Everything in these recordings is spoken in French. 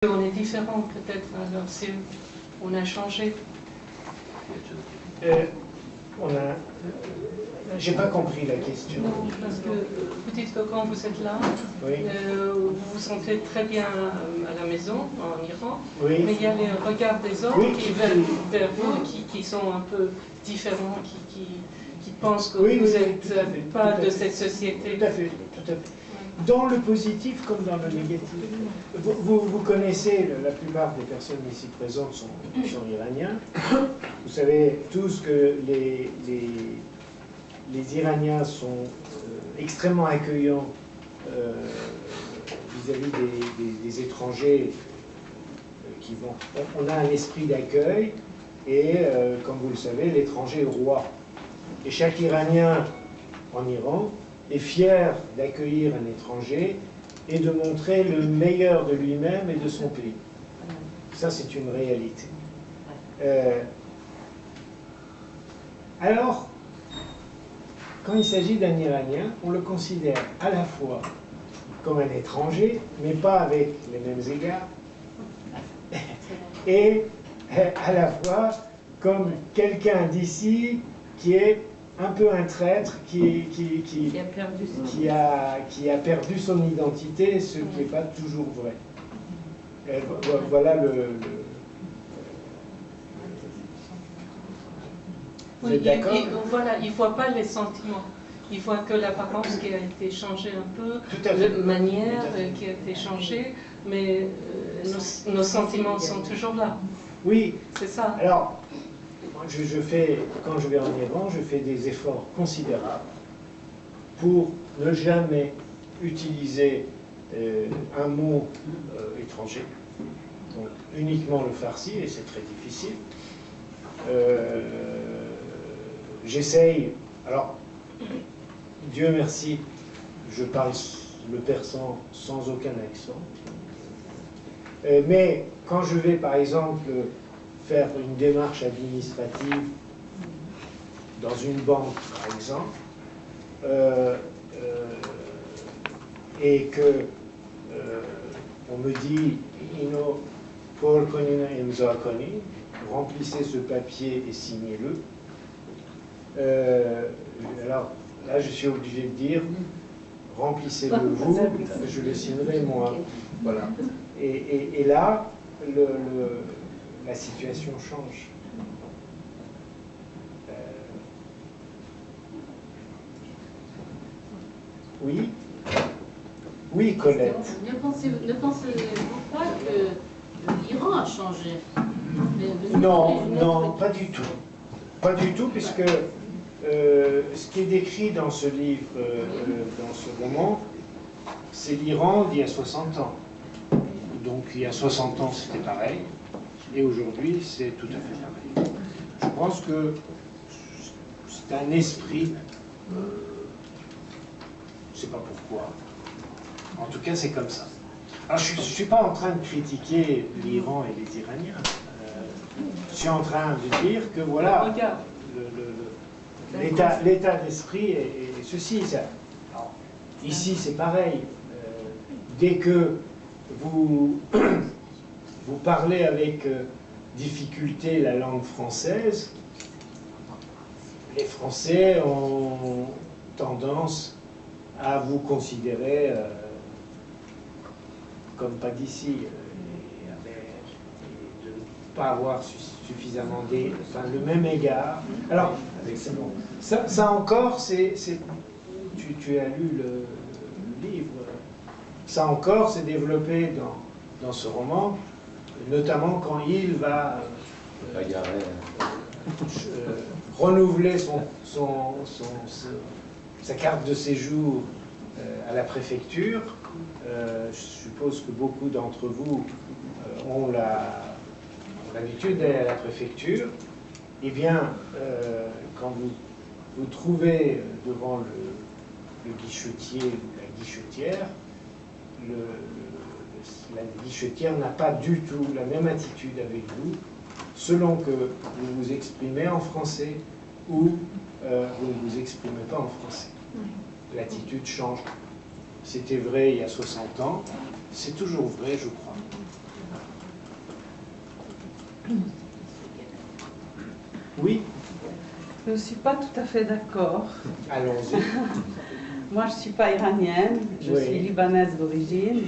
On est différent peut-être, alors on a changé. J'ai pas compris la question. Non, parce que vous dites que quand vous êtes là, Oui. Vous vous sentez très bien à la maison, en Iran, Oui. mais il y a les regards des autres Oui, qui vers vous, qui sont un peu différents, qui pensent que oui, vous oui, n'êtes pas de cette société. Tout à fait, tout à fait. Dans le positif comme dans le négatif. Vous connaissez, la plupart des personnes ici présentes sont iraniens. Vous savez tous que les Iraniens sont extrêmement accueillants vis-à-vis des étrangers qui vont. On a un esprit d'accueil et, comme vous le savez, l'étranger est roi. Et chaque Iranien en Iran est fier d'accueillir un étranger et de montrer le meilleur de lui-même et de son pays. Ça, c'est une réalité. Alors, quand il s'agit d'un Iranien, on le considère à la fois comme un étranger, mais pas avec les mêmes égards, et à la fois comme quelqu'un d'ici qui est un peu un traître, qui a perdu son identité, ce qui n'est pas toujours vrai. Voilà Vous êtes d'accord? Voilà, il ne voit pas les sentiments. Il voit que l'apparence qui a été changée un peu, la manière qui a été changée, mais nos sentiments sont toujours là. Oui. C'est ça. Alors, quand je vais en Iran, je fais des efforts considérables pour ne jamais utiliser un mot étranger, donc uniquement le farsi, et c'est très difficile. J'essaye, alors, Dieu merci, je parle le persan sans aucun accent, mais quand je vais par exemple faire une démarche administrative dans une banque, par exemple, et que on me dit remplissez ce papier et signez-le. Alors là, je suis obligé de dire remplissez-le vous, je le signerai moi. Voilà. Et là, la situation change. Oui? Oui, Colette. Ne pensez-vous pas que l'Iran a changé? Non, non, pas du tout. Pas du tout, puisque ce qui est décrit dans ce livre, dans ce roman, c'est l'Iran d'il y a 60 ans. Donc il y a 60 ans, c'était pareil. Et aujourd'hui, c'est tout à fait pareil. Je pense que c'est un esprit, je ne sais pas pourquoi. En tout cas, c'est comme ça. Alors, je ne suis pas en train de critiquer l'Iran et les Iraniens. Je suis en train de dire que voilà, l'état d'esprit est ceci. Alors, ici, c'est pareil. Dès que vous parlez avec difficulté la langue française, les Français ont tendance à vous considérer comme pas d'ici, et de ne pas avoir suffisamment le même égard. Alors, c'est bon. Ça encore, tu as lu le livre. Ça encore, c'est développé dans ce roman, notamment quand il va renouveler sa carte de séjour à la préfecture. Je suppose que beaucoup d'entre vous ont l'habitude d'aller à la préfecture. Eh bien, quand vous trouvez devant le guichetier ou la guichetière, la guichetière n'a pas du tout la même attitude avec vous, selon que vous vous exprimez en français ou vous ne vous exprimez pas en français. L'attitude change. C'était vrai il y a 60 ans, c'est toujours vrai, je crois. Oui. Je ne suis pas tout à fait d'accord. Allons-y. Moi, je ne suis pas iranienne, je Oui. suis libanaise d'origine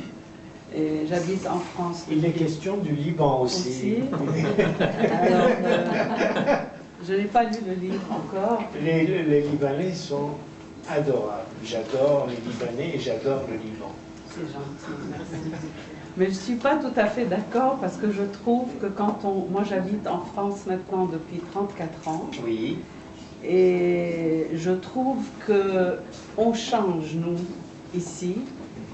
et j'habite en France. Il est question du Liban aussi. Alors, je n'ai pas lu le livre encore. Les Libanais sont adorables. J'adore les Libanais et j'adore le Liban. C'est gentil, merci. Mais je ne suis pas tout à fait d'accord parce que je trouve que quand on... Moi, j'habite en France maintenant depuis 34 ans. Oui. Et je trouve qu'on change, nous, ici.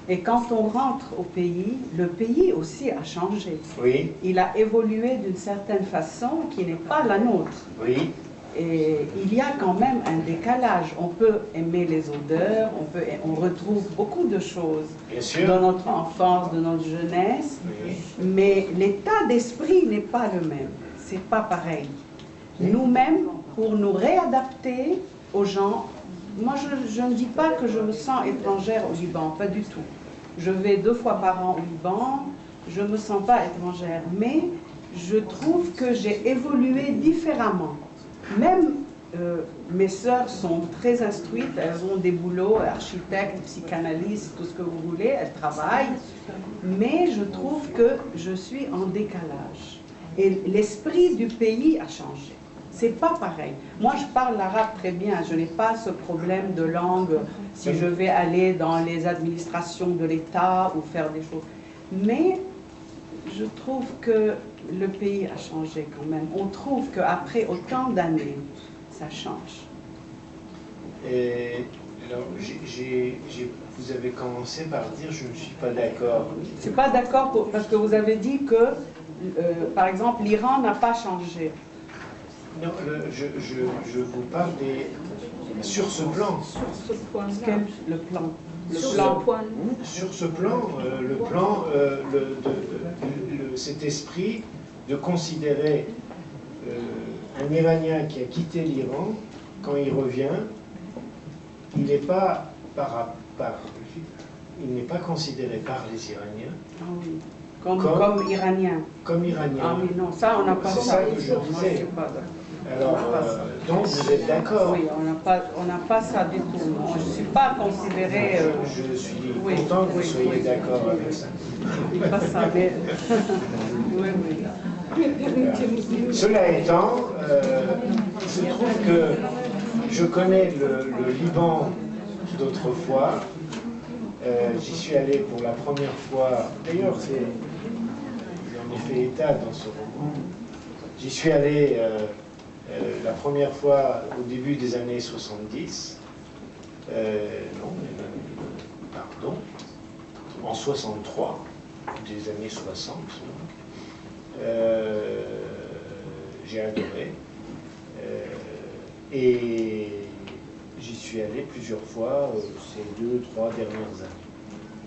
Et quand on rentre au pays, le pays aussi a changé. Oui. Il a évolué d'une certaine façon qui n'est pas la nôtre. Oui. Et il y a quand même un décalage. On peut aimer les odeurs, on retrouve beaucoup de choses Bien sûr. dans notre enfance, de notre jeunesse. Oui. Mais l'état d'esprit n'est pas le même. C'est pas pareil. Nous-mêmes, pour nous réadapter aux gens, moi je ne dis pas que je me sens étrangère au Liban, pas du tout. Je vais 2 fois par an au Liban, je ne me sens pas étrangère, mais je trouve que j'ai évolué différemment. Même mes sœurs sont très instruites, elles ont des boulots, architectes, psychanalystes, tout ce que vous voulez, elles travaillent, mais je trouve que je suis en décalage. Et l'esprit du pays a changé. C'est pas pareil. Moi, je parle l'arabe très bien. Je n'ai pas ce problème de langue si je vais aller dans les administrations de l'État ou faire des choses. Mais je trouve que le pays a changé quand même. On trouve qu'après autant d'années, ça change. Et alors, vous avez commencé par dire je ne suis pas d'accord. Je ne suis pas d'accord parce que vous avez dit que, par exemple, l'Iran n'a pas changé. Non, je vous parle sur ce plan. Sur ce point-là. Le plan. Sur ce plan, cet esprit de considérer un Iranien qui a quitté l'Iran, quand il revient, il n'est pas il n'est pas considéré par les Iraniens. Ah oui. Comme Iranien. Comme Iranien. Ah oui, non, ça, on n'a pas ça. C'est ça que je disais. Alors, donc vous êtes d'accord? Oui, on n'a pas ça du tout. Je ne suis pas considérée... Je suis content que vous soyez d'accord avec ça. Pas ça, mais... oui, oui. Cela étant, je trouve que je connais le Liban d'autrefois. J'y suis allé pour la première fois. D'ailleurs, j'en ai fait état dans ce roman. J'y suis allé la première fois au début des années 70. Pardon. En 63, des années 60. J'ai adoré. Et j'y suis allé plusieurs fois ces 2-3 dernières années.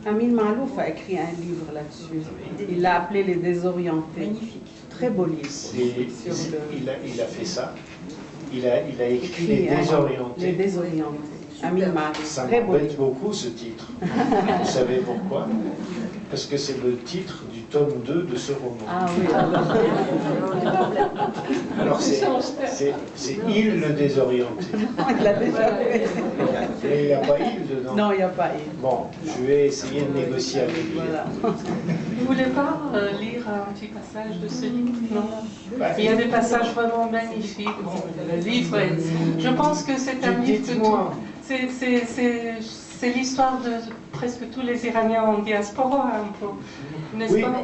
Amin Maalouf a écrit un livre là-dessus. Il l'a appelé Les Désorientés. Magnifique. Très beau livre. Il a fait ça. Il a écrit Les Désorientés. Les Désorientés. Amin Maalouf. Ça m'embête beaucoup ce titre. Vous savez pourquoi? Parce que c'est le titre du tome 2 de ce roman. Ah oui, alors c'est Il le désorienté. Il l'a déjà fait. Mais il n'y a pas Il dedans. Non, il n'y a pas Il. Bon, je vais essayer de négocier avec lui. Voilà. Vous ne voulez pas lire un petit passage de ce livre? Non. Il y a des passages vraiment magnifiques. Bon, le livre, je pense que c'est un livre que c'est l'histoire de presque tous les Iraniens en diaspora, un peu, n'est-ce pas?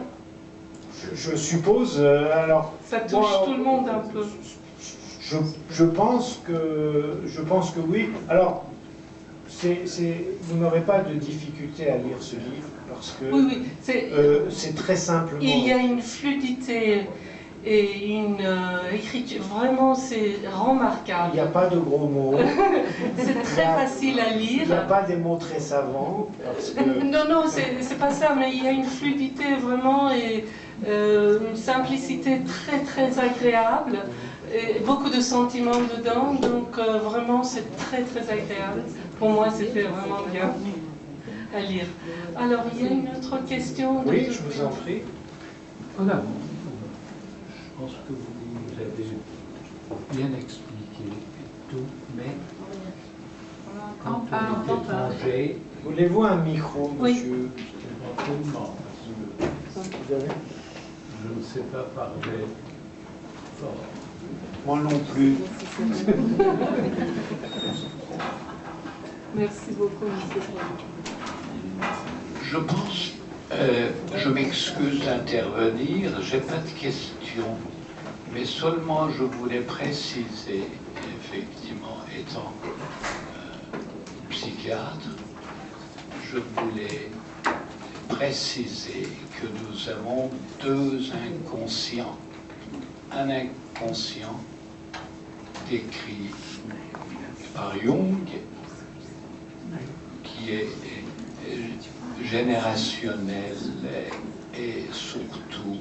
Je suppose, alors... Ça touche tout le monde un peu. Je pense que oui. Alors, vous n'aurez pas de difficulté à lire ce livre, parce que oui, c'est très simplement... Il y a une fluidité et une écriture, vraiment c'est remarquable. Il n'y a pas de gros mots. C'est très facile à lire. Il n'y a pas des mots très savants. Parce que... Non, c'est pas ça, mais il y a une fluidité vraiment et une simplicité très très agréable. Et beaucoup de sentiments dedans, donc vraiment c'est très très agréable. Pour moi c'était vraiment bien à lire. Alors il y a une autre question. Oui, je vous en prie. Voilà. pense que vous avez bien expliqué tout, mais quand on est étranger, Voulez-vous un micro, Oui. monsieur? éventuellement, parce que Vous avez? je ne sais pas parler fort. Moi non plus. Merci beaucoup, monsieur. Je pense, je m'excuse d'intervenir, j'ai pas de questions, mais seulement je voulais préciser, effectivement, étant psychiatre, je voulais préciser que nous avons deux inconscients. Un inconscient décrit par Jung, qui est générationnel et surtout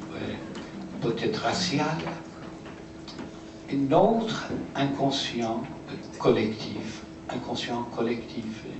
peut-être racial. Et notre inconscient collectif